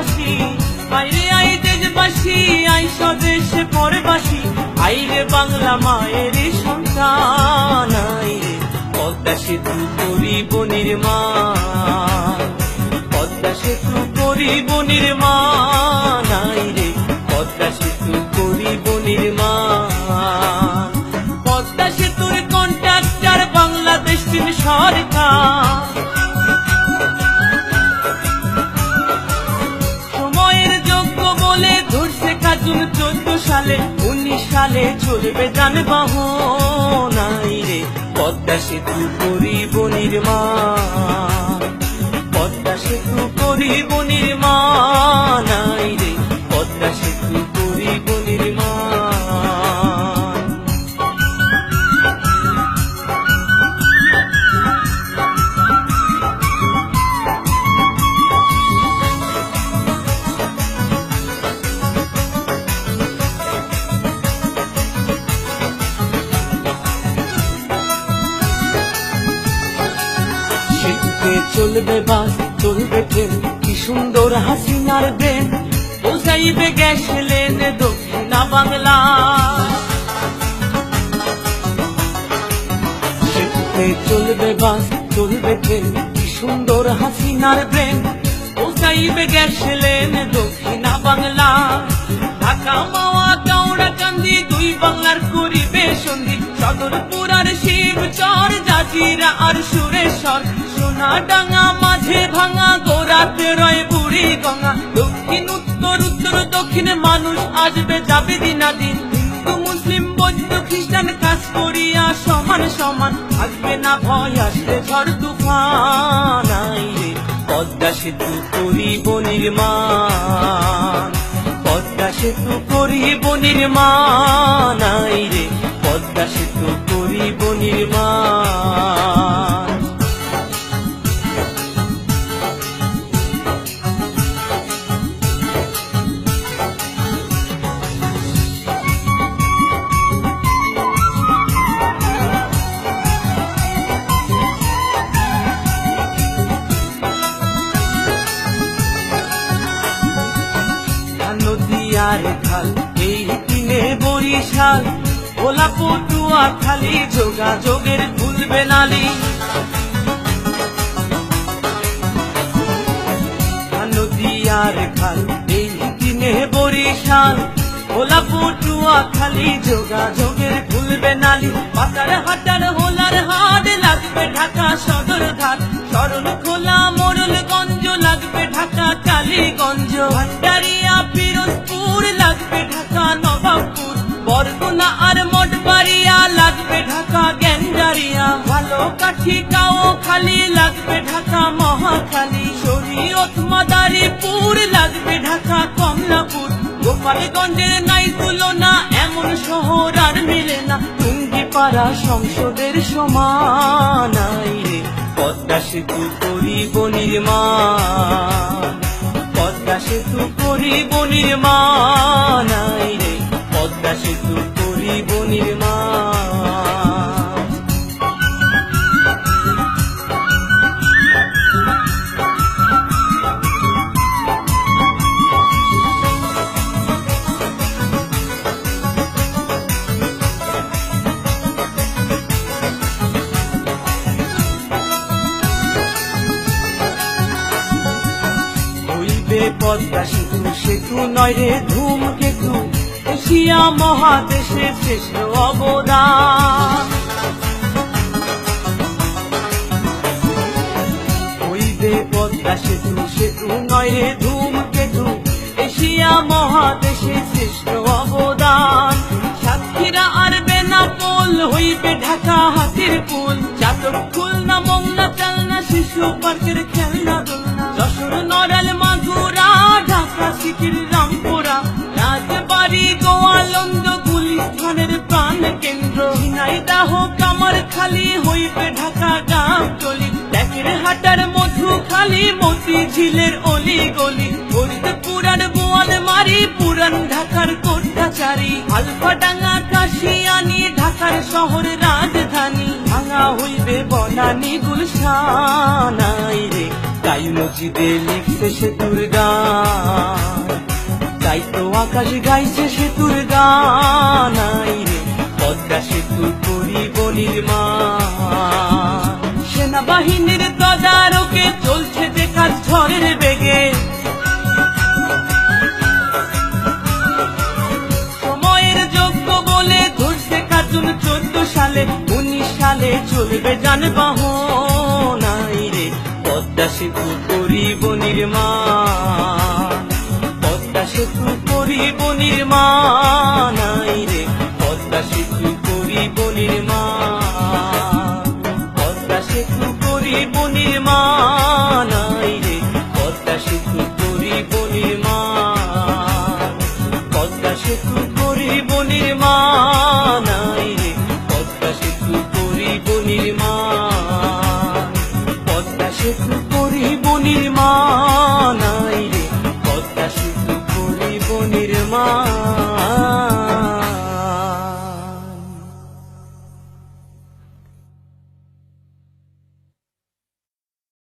হাসি। আইরে আই দেশবাসী, আই স্বদেশে পরবাসী, আইরে বাংলা মায়ের সন্তান। আইরে পদ্মা সেতু করিব নির্মাণ, পদ্মা সেতু করিব নির্মাণ। আইরে পদ্মা সেতু করিব নির্মাণ। পদ্মা সেতুর কন্ট্রাক্টর বাংলাদেশ সরকার। সময়ের যোগ্য বলে ধরছে কাজুন 14 সালে, 19 সালে চলবে যানবাহন। আইরে পদ্মা সেতু করিব নির্মাণ, পদ্মা সেতু করিব নির্মাণ। আইরে পদ্মা সেতু করিব নির্মাণ। সেতুতে চলবে বাস, চলবে ট্রেন, কি সুন্দর হাসিনার ব্রেন। পৌঁছাইবে গ্যাস লেন দক্ষিণা বাংলা। সেতুতে চলবে বাস, চলবে ট্রেন, কি সুন্দর হাসিনার ব্রেন। পৌঁছাইবে গ্যাস লেন দক্ষিণা বাংলা। ঢাকা মাওয়া কাউড়া কান্দি দুই বাংলার করিবে সন্ধি। সদরপুর আর শিবচর, জাজিরা আর সুরেশ্বর, সোনাডাঙ্গা মাঝে ভাঙা, গোরাতে রয় বুড়ি গঙ্গা। দক্ষিণ উত্তর, উত্তর দক্ষিণে মানুষ আসবে যাবে দিনাদিন। হিন্দু মুসলিম বৌদ্ধ খ্রিস্টান কাজ করিয়া সমান সমান, আসবে না ভয় আসলে ঝড় তুফান। আইরে পদ্মা সেতু করিব নির্মাণ, পদ্মা সেতু করিব নির্মাণ। আইরে পদ্মা সেতু করিব নির্মাণ। নদীয়ার খাল, এই দিনে বরিশাল, ভোলা পটুয়া খালি, যোগাযোগের ভুলবে নালি। নদীয়ার খাল, এই দিনে বরিশাল, ভোলা পটুয়া খালি, যোগাযোগের ভুলবে নালি। পাতার হাটার হোলার হাট, লাগবে ঢাকা সদর ঘাট। সরল খোলা মোরলগঞ্জ, লাগবে ঢাকা কালীগঞ্জ। ভান্ডারিয়া পিরোজপুর, লাগবে ঢাকা নবাবপুর। বরগুনা আর মঠবাড়িয়া, লাগবে ঢাকা গ্যান্ডারিয়া। ভালো কাঠি কাও খালি, লাগবে ঢাকা মহাখালী। শরীয়ত মাদারীপুর, লাগবে ঢাকা কমলাপুর। গোপালগঞ্জের নাই তুলনা, এমন শহর আর মিলে না। টুঙ্গিপাড়া সংসদের সমান। আইরে পদ্মা সেতু করিব নির্মাণ, পদ্মা সেতু করিব নির্মাণ। আইরে পদ্মা সেতু করিব নির্মাণ। পদ্মা সেতু, সেতু নয় রে ধূমকেতু, এশিয়া মহাদেশের শ্রেষ্ঠ অবদান। হইবে পদ্মা সেতু, সেতু নয় রে ধূমকেতু, এশিয়া মহাদেশের শ্রেষ্ঠ অবদান। সাতক্ষীরা আর বেনাপোল, হইবে ঢাকা হাতির পুল। চাতক খুলনা মোংলা চালনা, শিশু পার্কের খেলনা দোলনা। যশোর নড়াল মাগুরা, ঢাকা সিটির রামপুরা। রাজবাড়ি গোয়ালন্দ, গুলিস্তানের প্রাণ কেন্দ্র। ঝিনাইদহ কামারখালী, হইবে ঢাকা গাবতলী। দেখের হাটার মধুখালী, মতিঝিলের অলি গলি। ফরিদপুর আর বোয়ালমারী, পুরান ঢাকার কোট্টাচারী। আলফাডাঙ্গা কাশিয়ানী, ঢাকার শহর রাজধানী। ভাঙা হইবে বনানী গুলশান। আইরে তাই তাই মসজিদে লিখছে সেতুর গান, তাই তো আকাশ গাইছে সেতুর গান। আই রে পদ্মা সেতু করিব নির্মাণ। সেনাবাহিনীর তদারকে চলছে যে কাজ ঝড়ের বেগে, সময়ের যোগ্য বলে ধরছে কার্জন 14 সালে, 19 সালে চলবে যানবাহন। আই রে পদ্মা সেতু করিব নির্মাণ, পদ্মা সেতু করিব নির্মাণ। আই রে পদ্মা সেতু করিব নির্মাণ, পদ্মা সেতু করিব নির্মাণ।